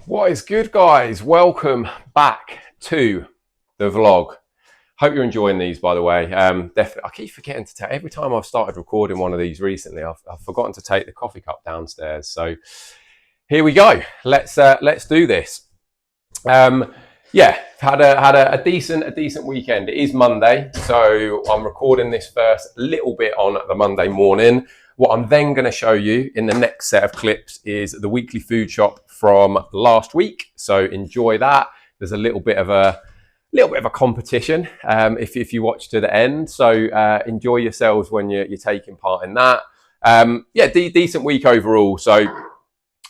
What is good, guys? Welcome back to the vlog. Hope you're enjoying these, by the way. Definitely, I keep forgetting to take, every time I've started recording one of these recently, I've forgotten to take the coffee cup downstairs. So here we go. Let's do this. Yeah, had a decent weekend. It is Monday, so I'm recording this first little bit on the Monday morning. What I'm then going to show you in the next set of clips is the weekly food shop from last week. So enjoy that. There's a little bit of a competition if you watch to the end. So enjoy yourselves when you're taking part in that. Yeah, decent week overall. So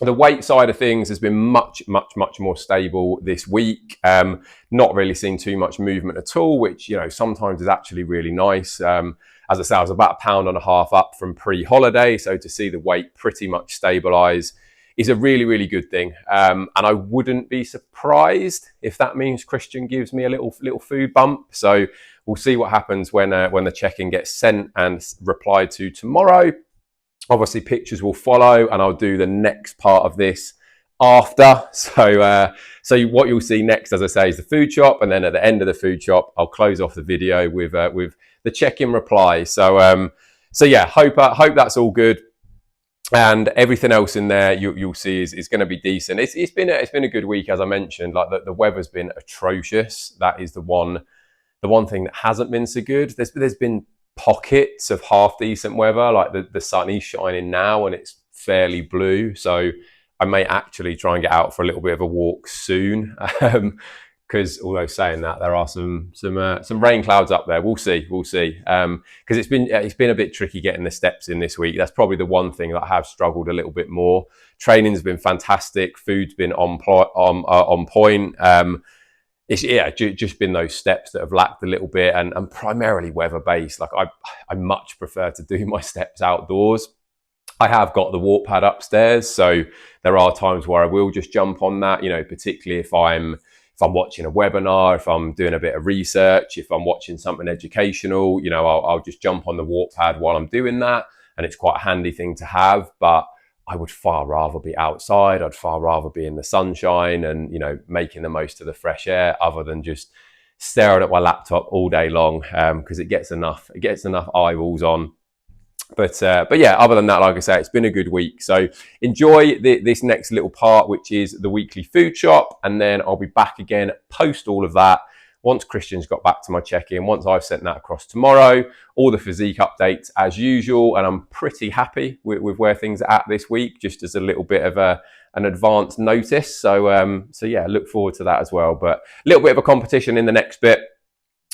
the weight side of things has been much more stable this week. Not really seen too much movement at all, which, you know, sometimes is actually really nice. As I say, I was about 1.5 pounds up from pre-holiday. So to see the weight pretty much stabilize is a really good thing. And I wouldn't be surprised if that means Christian gives me a little food bump. So we'll see what happens when the check-in gets sent and replied to tomorrow. Obviously, pictures will follow, and I'll do the next part of this after. So what you'll see next, as I say, is the food shop, and then at the end of the food shop, I'll close off the video with the check-in reply. So yeah, hope that's all good, and everything else in there you'll see is going to be decent. It's been a good week, as I mentioned. Like the weather's been atrocious. That is the one thing that hasn't been so good. There's been pockets of half decent weather, like the sun is shining now and it's fairly blue, so I may actually try and get out for a little bit of a walk soon, because although saying that, there are some rain clouds up there. We'll see because it's been a bit tricky getting the steps in this week. That's probably the one thing that I have struggled a little bit more. Training's been fantastic, food's been on point. It's just been those steps that have lacked a little bit, and primarily weather based. Like I much prefer to do my steps outdoors. I have got the walk pad upstairs, so there are times where I will just jump on that, you know, particularly if I'm watching a webinar, if I'm doing a bit of research, if I'm watching something educational, you know, I'll just jump on the walk pad while I'm doing that, and it's quite a handy thing to have. But I would far rather be outside. I'd far rather be in the sunshine and, you know, making the most of the fresh air, other than just staring at my laptop all day long, because it gets enough eyeballs on. But yeah, other than that, like I say, it's been a good week. So enjoy this next little part, which is the weekly food shop, and then I'll be back again post all of that once Christian's got back to my check-in, once I've sent that across tomorrow. All the physique updates as usual, and I'm pretty happy with where things are at this week, just as a little bit of an advance notice. So yeah, look forward to that as well. But a little bit of a competition in the next bit.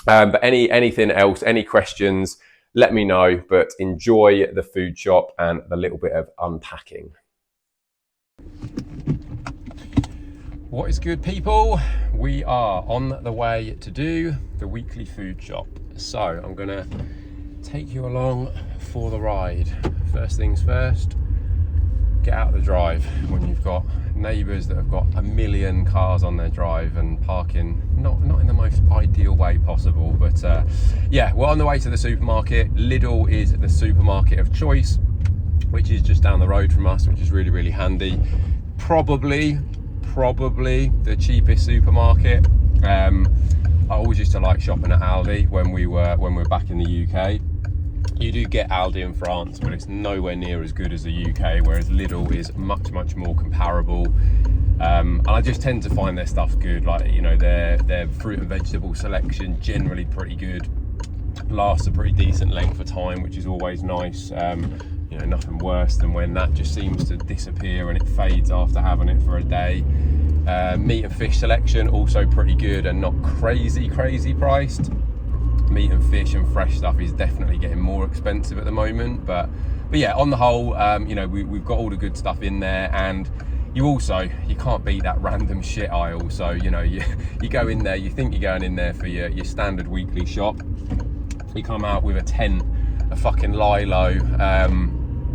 But anything else, any questions, let me know. But enjoy the food shop and the little bit of unpacking. What is good, people? We are on the way to do the weekly food shop. So I'm gonna take you along for the ride. First things first, get out of the drive when you've got neighbours that have got a million cars on their drive and parking not in the most ideal way possible. But yeah, we're on the way to the supermarket. Lidl is the supermarket of choice, which is just down the road from us, which is really handy. Probably the cheapest supermarket. I always used to like shopping at Aldi when we were back in the UK. You do get Aldi in France, but it's nowhere near as good as the UK, whereas Lidl is much more comparable. And I just tend to find their stuff good. Like, you know, their fruit and vegetable selection generally pretty good, lasts a pretty decent length of time, which is always nice. You know, nothing worse than when that just seems to disappear and it fades after having it for a day. Meat and fish selection also pretty good and not crazy priced. Meat and fish and fresh stuff is definitely getting more expensive at the moment, but yeah, on the whole, you know, we've got all the good stuff in there. And you can't beat that random shit aisle. So, you know, you go in there, you think you're going in there for your standard weekly shop, you come out with a tent, a fucking lilo,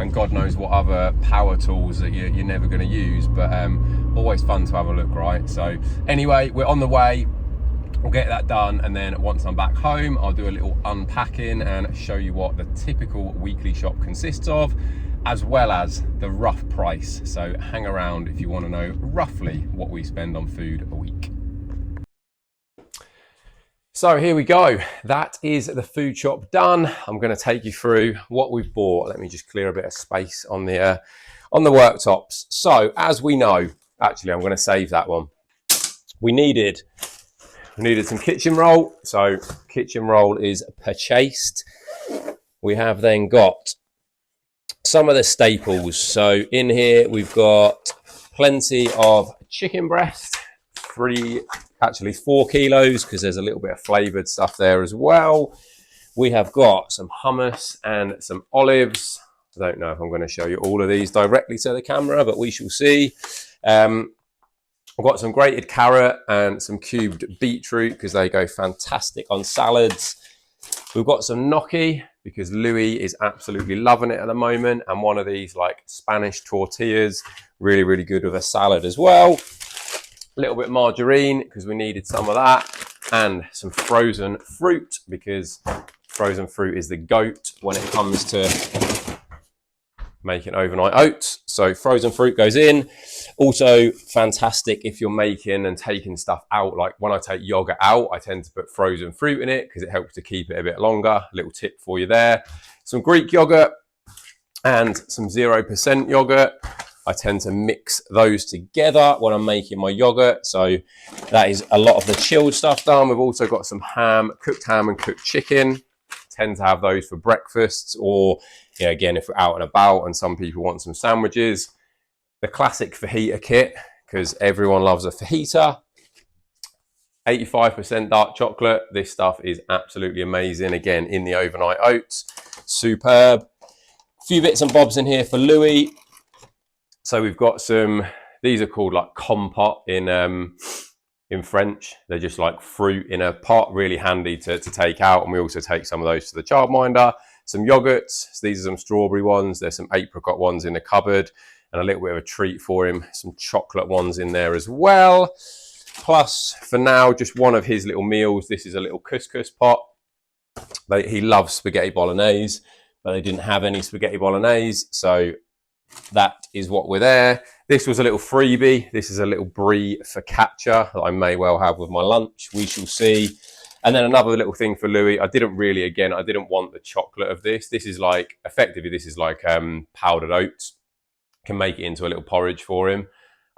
and God knows what other power tools that you're never going to use, but always fun to have a look, right? So anyway, we're on the way. We'll get that done, and then once I'm back home, I'll do a little unpacking and show you what the typical weekly shop consists of. as well as the rough price. So hang around if you want to know roughly what we spend on food a week. So here we go. That is the food shop done. I'm going to take you through what we've bought. Let me just clear a bit of space on the worktops. So as we know, actually, I'm going to save that one. We needed some kitchen roll. So kitchen roll is purchased. We have then got some of the staples. So in here we've got plenty of chicken breast, 4 kilos, because there's a little bit of flavored stuff there as well. We have got some hummus and some olives. I don't know if I'm going to show you all of these directly to the camera, but we shall see. I've got some grated carrot and some cubed beetroot because they go fantastic on salads. We've got some gnocchi because Louis is absolutely loving it at the moment, and one of these like Spanish tortillas, really, really good with a salad as well. A little bit of margarine because we needed some of that, and some frozen fruit because frozen fruit is the goat when it comes to making overnight oats. So frozen fruit goes in. Also fantastic if you're making and taking stuff out. Like when I take yogurt out, I tend to put frozen fruit in it because it helps to keep it a bit longer. A little tip for you there. Some Greek yogurt and some 0% yogurt. I tend to mix those together when I'm making my yogurt. So that is a lot of the chilled stuff done. We've also got some ham and cooked chicken. Tend to have those for breakfasts, or again, if we're out and about and some people want some sandwiches. The classic fajita kit, because everyone loves a fajita. 85% dark chocolate. This stuff is absolutely amazing. Again, in the overnight oats. Superb. A few bits and bobs in here for Louis. So we've got some, these are called like compote in French. They're just like fruit in a pot, really handy to take out. And we also take some of those to the childminder. Some yogurts. So these are some strawberry ones. There's some apricot ones in the cupboard, and a little bit of a treat for him. Some chocolate ones in there as well. Plus, for now, just one of his little meals. This is a little couscous pot. He loves spaghetti bolognese, but they didn't have any spaghetti bolognese. So that is what we're there. This was a little freebie. This is a little brie focaccia that I may well have with my lunch. We shall see. And then another little thing for Louis. I didn't want the chocolate of this. This is like, effectively, this is like powdered oats. Can make it into a little porridge for him.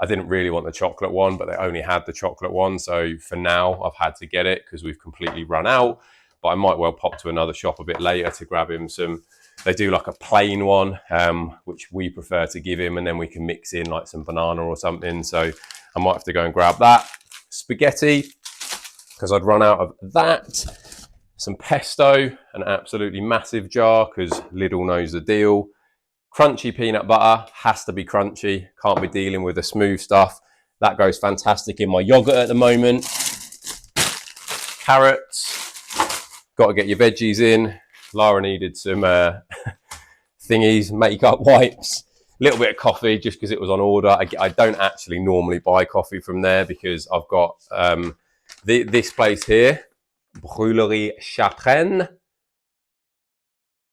I didn't really want the chocolate one, but they only had the chocolate one. So for now, I've had to get it because we've completely run out. But I might well pop to another shop a bit later to grab him some. They do like a plain one, which we prefer to give him, and then we can mix in like some banana or something. So I might have to go and grab that. Spaghetti, because I'd run out of that. Some pesto, an absolutely massive jar, because Lidl knows the deal. Crunchy peanut butter, has to be crunchy. Can't be dealing with the smooth stuff. That goes fantastic in my yogurt at the moment. Carrots, got to get your veggies in. Lara needed some thingies, makeup wipes, a little bit of coffee just because it was on order. I don't actually normally buy coffee from there because I've got this place here, Brûlerie Chapragne,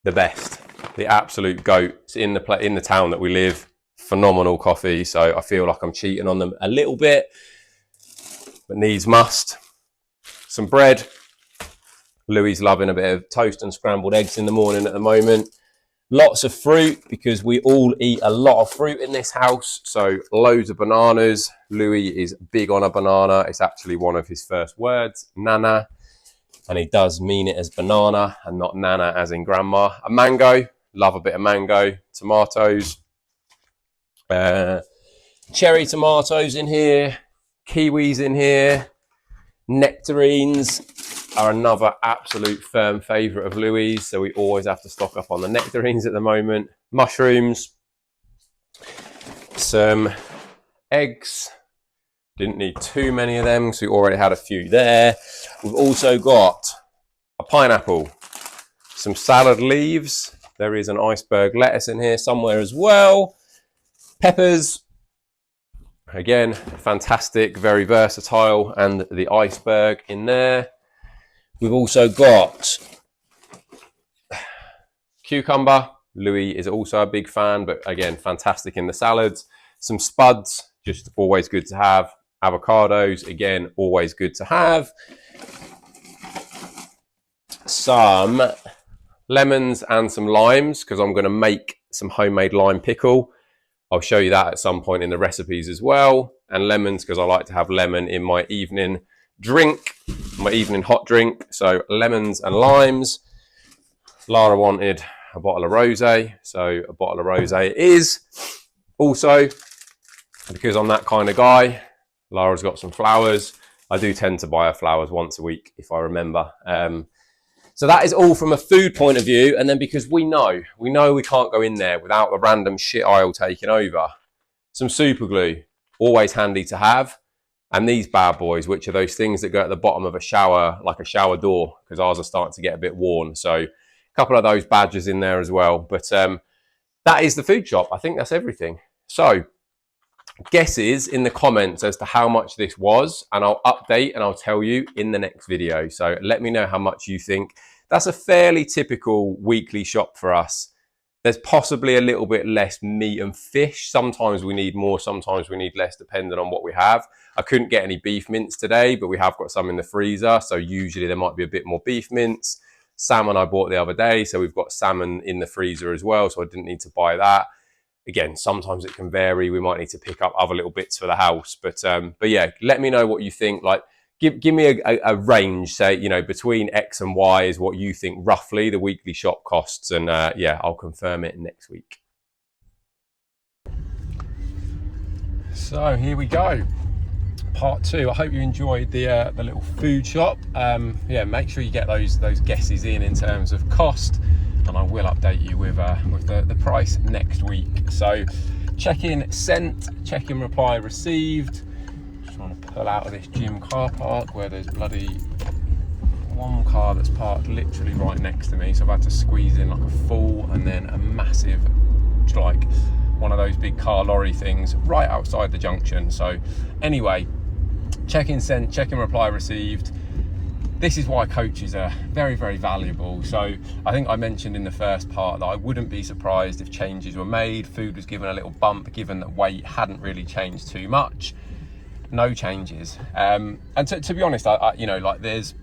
the best, the absolute goat. It's in the town that we live. Phenomenal coffee, so I feel like I'm cheating on them a little bit, but needs must. Some bread. Louis is loving a bit of toast and scrambled eggs in the morning at the moment. Lots of fruit because we all eat a lot of fruit in this house. So loads of bananas. Louis is big on a banana. It's actually one of his first words, nana. And he does mean it as banana and not nana as in grandma. A mango. Love a bit of mango. Tomatoes. Cherry tomatoes in here. Kiwis in here. Nectarines are another absolute firm favourite of Louis, so we always have to stock up on the nectarines at the moment. Mushrooms, some eggs. Didn't need too many of them, so we already had a few there. We've also got a pineapple, some salad leaves. There is an iceberg lettuce in here somewhere as well. Peppers. Again, fantastic, very versatile, and the iceberg in there. We've also got cucumber, Louis is also a big fan, but again, fantastic in the salads. Some spuds, just always good to have. Avocados, again, always good to have. Some lemons and some limes, because I'm going to make some homemade lime pickle. I'll show you that at some point in the recipes as well. And lemons, because I like to have lemon in my evening drink, my evening hot drink. So lemons and limes. Lara wanted a bottle of rosé, so a bottle of rosé it is. Also, because I'm that kind of guy, Lara's got some flowers. I do tend to buy her flowers once a week, if I remember. So that is all from a food point of view. And then because we know we can't go in there without a random shit aisle taking over. Some super glue, always handy to have. And these bad boys, which are those things that go at the bottom of a shower, like a shower door, because ours are starting to get a bit worn. So a couple of those badges in there as well. But that is the food shop. I think that's everything. So guesses in the comments as to how much this was, and I'll update and I'll tell you in the next video. So let me know how much you think. That's a fairly typical weekly shop for us. There's possibly a little bit less meat and fish. Sometimes we need more, sometimes we need less, depending on what we have. I couldn't get any beef mince today, but we have got some in the freezer. So usually there might be a bit more beef mince. Salmon I bought the other day, so we've got salmon in the freezer as well, so I didn't need to buy that. Again, sometimes it can vary. We might need to pick up other little bits for the house. But yeah, let me know what you think. Like, give me a range, say, you know, between X and Y is what you think roughly the weekly shop costs. And yeah, I'll confirm it next week. So here we go. Part 2. I hope you enjoyed the little food shop. Yeah, make sure you get those guesses in terms of cost. And I will update you with the price next week. So check-in sent, check-in reply received. Just trying to pull out of this gym car park where there's bloody one car that's parked literally right next to me. So I've had to squeeze in like a fool, and then a massive, like one of those big car lorry things right outside the junction. So anyway, check-in sent, check-in reply received. This is why coaches are very, very valuable. So I think I mentioned in the first part that I wouldn't be surprised if changes were made, food was given a little bump, given that weight hadn't really changed too much. No changes. And to be honest, I you know, like there's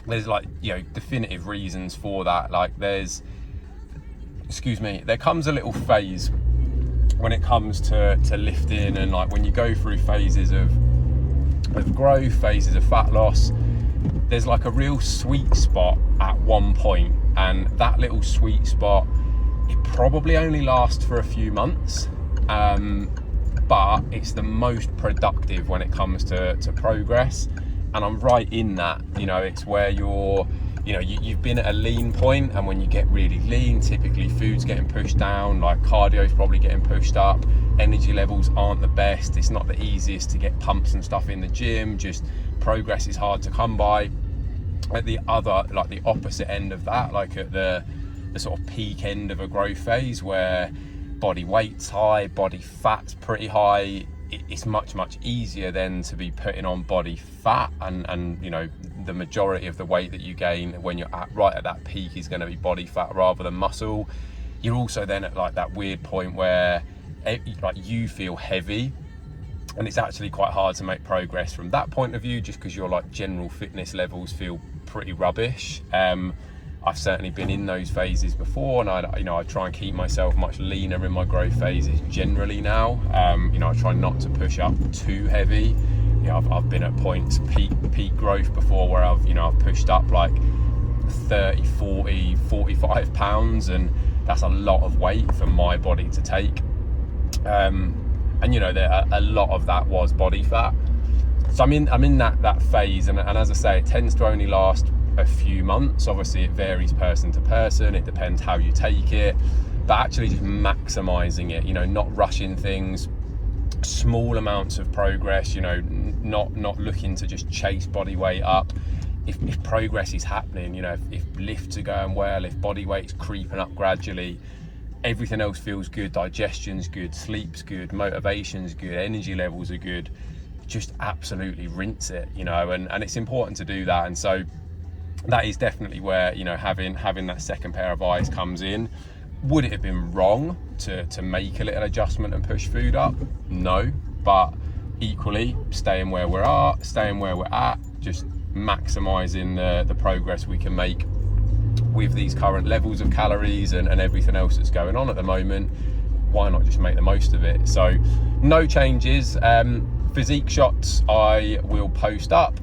like, you know, definitive reasons for that. Like there comes a little phase when it comes to lifting, and like when you go through phases of growth, phases of fat loss, there's like a real sweet spot at one point, and that little sweet spot, it probably only lasts for a few months, but it's the most productive when it comes to progress. And I'm right in that, you know, it's where you've been at a lean point, and when you get really lean, typically food's getting pushed down, like cardio's probably getting pushed up, energy levels aren't the best, it's not the easiest to get pumps and stuff in the gym, just progress is hard to come by. At the other, like the opposite end of that, like at the sort of peak end of a growth phase where body weight's high, body fat's pretty high, it's much easier then to be putting on body fat, and you know, the majority of the weight that you gain when you're right at that peak is going to be body fat rather than muscle. You're also then at like that weird point where like you feel heavy, and it's actually quite hard to make progress from that point of view, just because your like general fitness levels feel pretty rubbish. I've certainly been in those phases before, and I try and keep myself much leaner in my growth phases generally now. I try not to push up too heavy. You know, I've been at points peak growth before where I've pushed up like 30, 40, 45 pounds, and that's a lot of weight for my body to take. And you know, a lot of that was body fat. So I'm in that phase, and as I say, it tends to only last a few months. Obviously it varies person to person, it depends how you take it, but actually just maximizing it, you know, not rushing things, small amounts of progress, you know, not looking to just chase body weight up. If progress is happening, you know, if lifts are going well, if body weight's creeping up gradually, everything else feels good, digestion's good, sleep's good, motivation's good, energy levels are good, just absolutely rinse it, you know, and it's important to do that. And so that is definitely where, you know, having that second pair of eyes comes in. Would it have been wrong to make a little adjustment and push food up? No, but equally staying where we're at, just maximising the progress we can make with these current levels of calories and everything else that's going on at the moment. Why not just make the most of it? So no changes. Physique shots I will post up,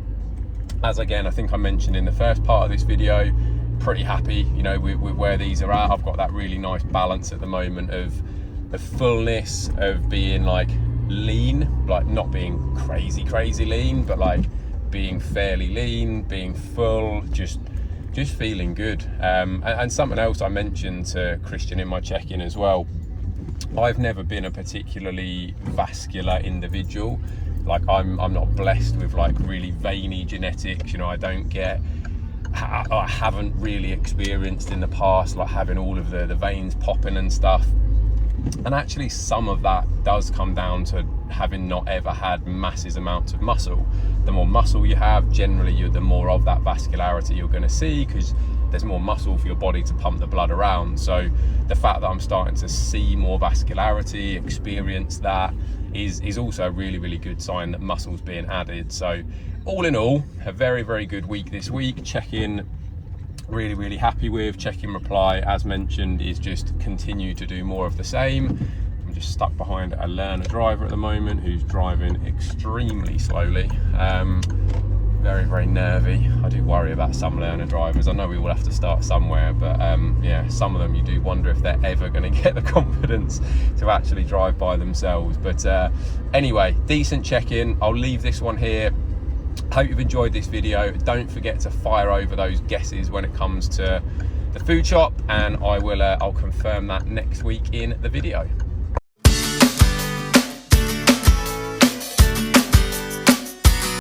as again I think I mentioned in the first part of this video. Pretty happy, you know, with where these are at. I've got that really nice balance at the moment of the fullness of being like lean, like not being crazy lean, but like being fairly lean, being full, just feeling good. And something else I mentioned to Christian in my check-in as well, I've never been a particularly vascular individual. Like I'm not blessed with like really veiny genetics, you know. I haven't really experienced in the past like having all of the veins popping and stuff. And actually some of that does come down to having not ever had massive amounts of muscle. The more muscle you have, generally the more of that vascularity you're going to see, because there's more muscle for your body to pump the blood around. So the fact that I'm starting to see more vascularity, experience that, is also a really good sign that muscle's being added. So all in all, a very good week this week. Check-in really happy with. Check-in reply, as mentioned, is just continue to do more of the same. I'm just stuck behind a learner driver at the moment who's driving extremely slowly. Very nervy. I do worry about some learner drivers. I know we will have to start somewhere, but yeah, some of them you do wonder if they're ever going to get the confidence to actually drive by themselves. But anyway, decent check-in. I'll leave this one here. Hope you've enjoyed this video. Don't forget to fire over those guesses when it comes to the food shop, and I'll confirm that next week in the video.